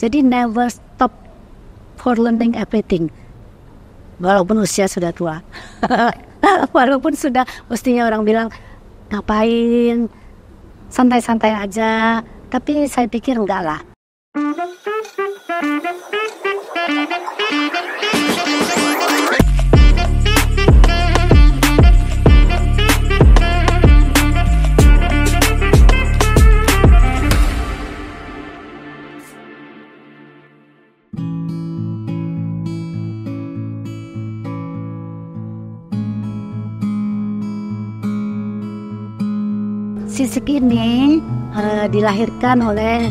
Jadi never stop for learning everything. Walaupun usia sudah tua. Walaupun sudah mestinya orang bilang ngapain, santai-santai aja. Tapi saya pikir enggak lah. Sisik ini dilahirkan oleh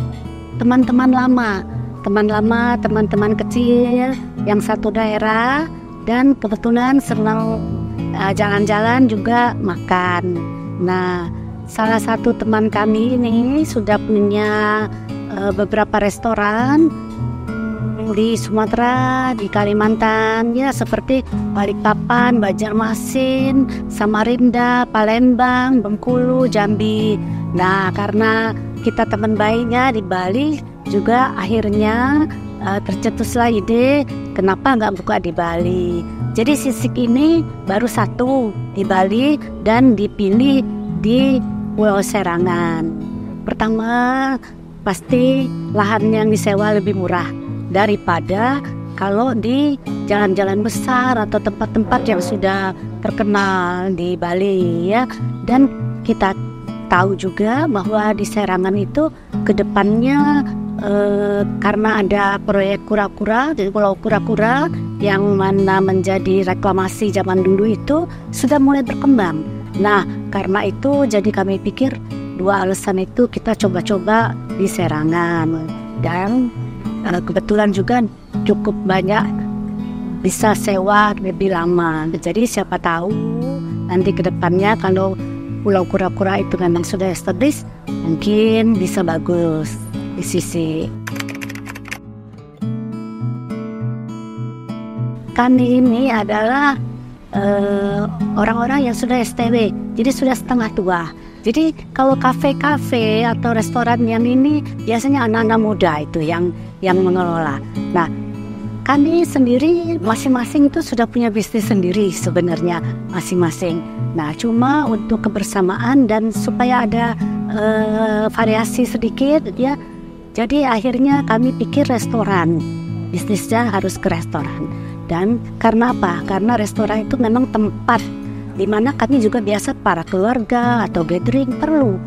teman-teman lama, teman-teman kecil yang satu daerah, dan kebetulan senang jalan-jalan juga makan. Nah, salah satu teman kami ini sudah punya beberapa restoran di Sumatera, di Kalimantan, ya seperti Balikpapan, Banjarmasin, Samarinda, Palembang, Bengkulu, Jambi. Nah, karena kita teman baiknya di Bali juga, akhirnya tercetuslah ide kenapa nggak buka di Bali. Jadi Sisik ini baru satu di Bali dan dipilih di Pulau Serangan. Pertama, pasti lahan yang disewa lebih murah daripada kalau di jalan-jalan besar atau tempat-tempat yang sudah terkenal di Bali, ya. Dan kita tahu juga bahwa di Serangan itu kedepannya karena ada proyek kura-kura di Pulau Kura-Kura yang mana menjadi reklamasi zaman dulu itu sudah mulai berkembang. Nah, karena itu jadi kami pikir dua alasan itu kita coba-coba di Serangan, dan kebetulan juga cukup banyak bisa sewa lebih lama. Jadi siapa tahu nanti ke depannya kalau Pulau Kura-Kura itu memang sudah established, mungkin bisa bagus di Sisik. Kami ini adalah orang-orang yang sudah STW, jadi sudah setengah tua. Jadi kalau kafe-kafe atau restoran yang ini biasanya anak-anak muda itu yang mengelola. Nah, kami sendiri masing-masing itu sudah punya bisnis sendiri sebenarnya masing-masing. Nah, cuma untuk kebersamaan dan supaya ada variasi sedikit, ya. Jadi akhirnya kami pikir restoran, bisnisnya harus ke restoran. Dan karena apa? Karena restoran itu memang tempat di mana kami juga biasa para keluarga atau gathering perlu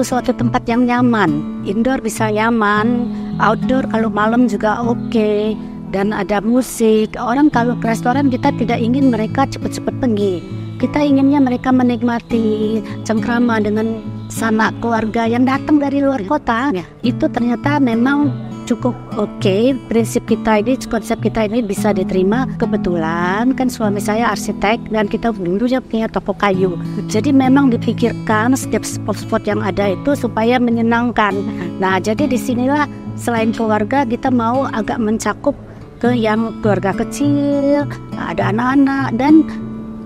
suatu tempat yang nyaman. Indoor bisa nyaman, outdoor kalau malam juga oke, dan ada musik. Orang kalau ke restoran kita tidak ingin mereka cepat-cepat pergi. Kita inginnya mereka menikmati cengkrama dengan sanak keluarga yang datang dari luar kota. Itu ternyata memang cukup oke. Prinsip kita ini, konsep kita ini bisa diterima. Kebetulan kan suami saya arsitek dan kita dulunya punya toko kayu. Jadi memang dipikirkan setiap spot-spot yang ada itu supaya menyenangkan. Nah, jadi disinilah selain keluarga kita mau agak mencakup ke yang keluarga kecil, ada anak-anak, dan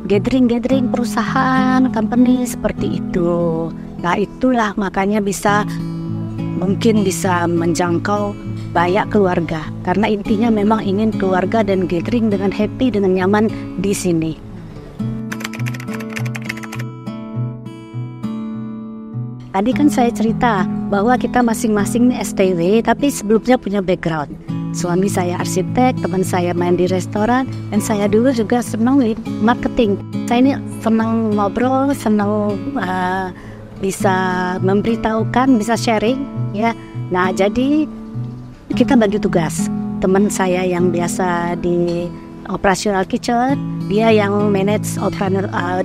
gathering perusahaan, company seperti itu. Nah, itulah makanya mungkin bisa menjangkau banyak keluarga, karena intinya memang ingin keluarga dan gathering dengan happy, dengan nyaman di sini. Tadi kan saya cerita bahwa kita masing-masing nih STW, tapi sebelumnya punya background. Suami saya arsitek, teman saya main di restoran, dan saya dulu juga senang di marketing. Saya ini senang ngobrol, senang bisa memberitahukan, bisa sharing, ya. Nah, jadi kita bagi tugas. Teman saya yang biasa di operational kitchen, dia yang manage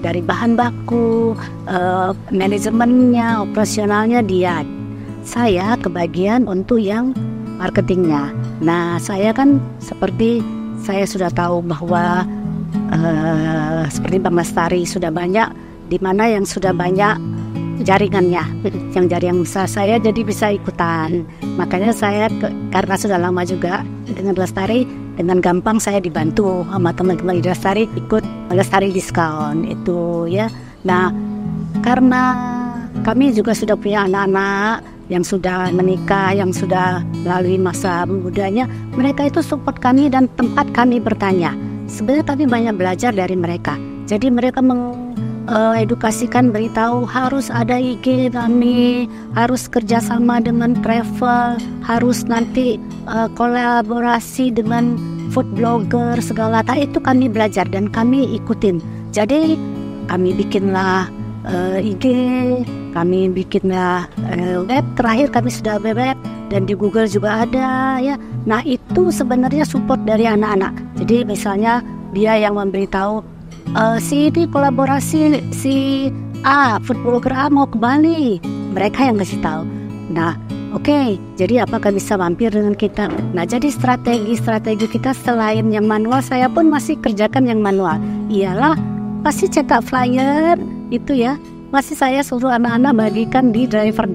dari bahan baku, manajemennya, operasionalnya dia. Saya kebagian untuk yang marketingnya. Nah, saya kan seperti saya sudah tahu bahwa seperti Bang Lestari sudah banyak, di mana yang sudah banyak jaringannya, yang jaringan besar, saya jadi bisa ikutan. Makanya saya karena sudah lama juga dengan Lestari, dengan gampang saya dibantu sama teman-teman di Lestari ikut Lestari diskon itu, ya. Nah, karena kami juga sudah punya anak-anak, yang sudah menikah, yang sudah melalui masa mudanya, mereka itu support kami dan tempat kami bertanya. Sebenarnya kami banyak belajar dari mereka. Jadi mereka edukasikan, beritahu harus ada IG kami, harus kerjasama dengan travel, harus nanti kolaborasi dengan food blogger segala. Itu kami belajar dan kami ikutin. Jadi kami bikinlah IG, kami bikinlah web. Terakhir kami sudah web dan di Google juga ada ya. Nah itu sebenarnya support dari anak-anak. Jadi misalnya dia yang memberitahu si ini kolaborasi si A, food blogger A mau ke Bali, mereka yang kasih tahu. Nah oke, jadi apakah bisa mampir dengan kita? Nah jadi strategi kita selain yang manual, saya pun masih kerjakan yang manual. Iyalah pasti cetak flyer itu ya, masih saya suruh anak-anak bagikan di driver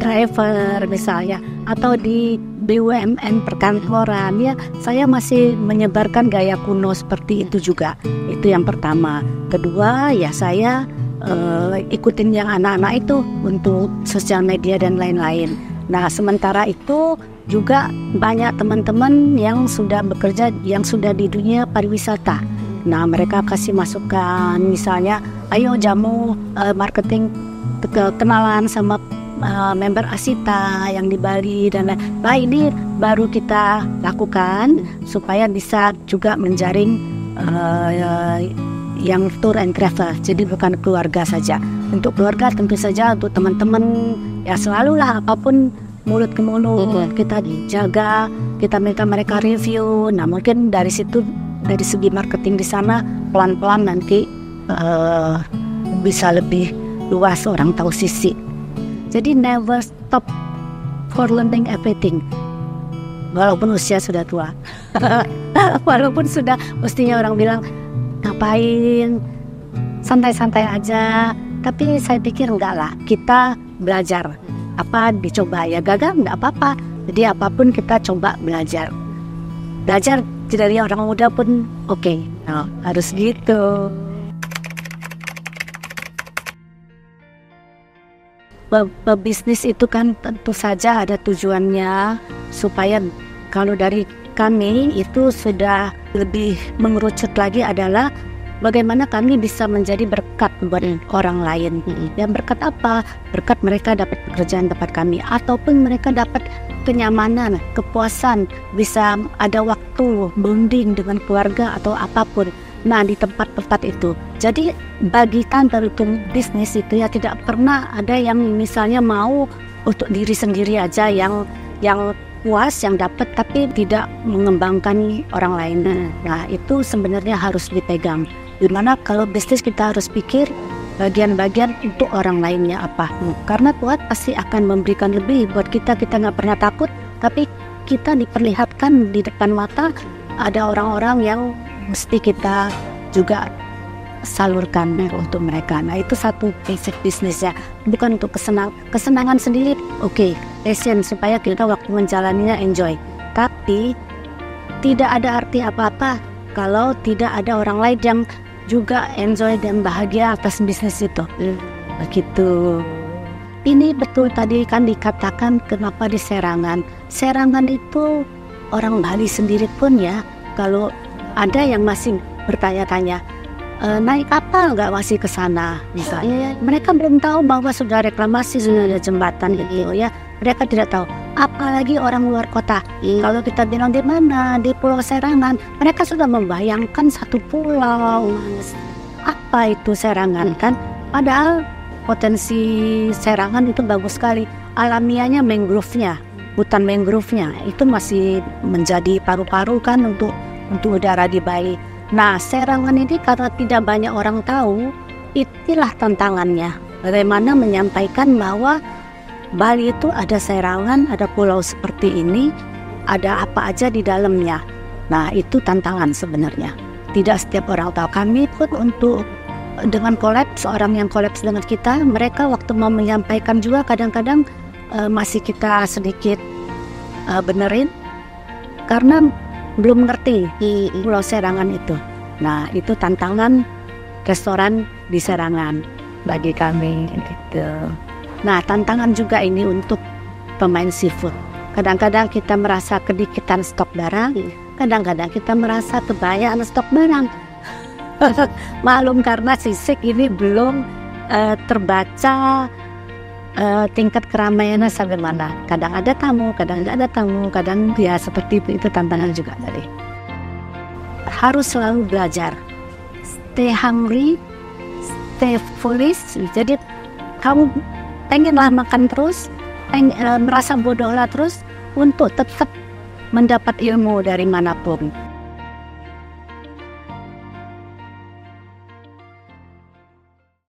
misalnya, atau di BUMN perkantoran ya. Saya masih menyebarkan gaya kuno seperti itu juga. Itu yang pertama. Kedua ya saya ikutin yang anak-anak itu untuk sosial media dan lain-lain. Nah sementara itu juga banyak teman-teman yang sudah bekerja, yang sudah di dunia pariwisata. Nah mereka kasih masukan, misalnya ayo jamu marketing kenalan sama member Asita yang di Bali dan lain. Nah ini baru kita lakukan supaya bisa juga menjaring yang tour and travel. Jadi bukan keluarga saja. Untuk keluarga tentu saja, untuk teman-teman ya selalulah apapun mulut ke mulut kita jaga, kita minta mereka review. Nah mungkin dari situ, dari segi marketing di sana pelan-pelan nanti bisa lebih luas orang tahu sisi. Jadi never stop for learning everything. Walaupun usia sudah tua, walaupun sudah mestinya orang bilang ngapain, santai-santai aja. Tapi saya pikir enggak lah, kita belajar. Apa dicoba ya, gagal enggak apa-apa. Jadi apapun kita coba belajar. Belajar dari orang muda pun oke. Nah, harus gitu. Bisnis itu kan tentu saja ada tujuannya, supaya kalau dari kami itu sudah lebih mengerucut lagi adalah bagaimana kami bisa menjadi berkat buat orang lain. Dan berkat apa? Berkat mereka dapat pekerjaan tempat kami, ataupun mereka dapat kenyamanan, kepuasan, bisa ada waktu bonding dengan keluarga atau apapun. Nah di tempat-tempat itu. Jadi bagi kantor bisnis itu ya tidak pernah ada yang misalnya mau untuk diri sendiri aja yang puas, yang dapat, tapi tidak mengembangkan orang lain. Nah itu sebenarnya harus dipegang. Dimana kalau bisnis kita harus pikir bagian-bagian untuk orang lainnya apa. Karena Tuhan pasti akan memberikan lebih buat kita. Kita nggak pernah takut, tapi kita diperlihatkan di depan mata ada orang-orang yang mesti kita juga salurkan untuk mereka. Nah itu satu basic bisnisnya, bukan untuk kesenangan sendiri. Oke, passion supaya kita waktu menjalaninya enjoy. Tapi tidak ada arti apa-apa kalau tidak ada orang lain yang juga enjoy dan bahagia atas bisnis itu. Begitu. Ini betul tadi kan dikatakan kenapa di Serangan. Serangan itu orang Bali sendiri pun ya, kalau ada yang masih bertanya-tanya, naik kapal nggak masih ke sana misalnya, mereka belum tahu bahwa sudah reklamasi, sudah ada jembatan gitu ya. Mereka tidak tahu, apalagi orang luar kota. Kalau kita bilang di mana, di Pulau Serangan, mereka sudah membayangkan satu pulau. Apa itu Serangan kan? Padahal potensi Serangan itu bagus sekali. Alamiahnya mangrove-nya, hutan mangrove-nya itu masih menjadi paru-paru kan untuk udara di Bali. Nah Serangan ini karena tidak banyak orang tahu, itulah tantangannya. Bagaimana menyampaikan bahwa Bali itu ada Serangan, ada pulau seperti ini, ada apa aja di dalamnya. Nah itu tantangan sebenarnya. Tidak setiap orang tahu. Kami pun untuk dengan collab, seorang yang collab dengan kita, mereka waktu mau menyampaikan juga kadang-kadang masih kita sedikit benerin karena belum ngerti di Pulau Serangan itu. Nah itu tantangan restoran di Serangan bagi kami gitu. Nah tantangan juga ini untuk pemain seafood. Kadang-kadang kita merasa kedikitan stok barang, kadang-kadang kita merasa kebanyakan stok barang. Maklum karena Sisik ini belum terbaca tingkat keramaiannya sampai mana. Kadang ada tamu, kadang tidak ada tamu, kadang ya seperti itu tantangan juga tadi. Harus selalu belajar. Stay hungry, stay foolish. Jadi kamu pengenlah makan terus, merasa bodohlah terus untuk tetap mendapat ilmu dari manapun.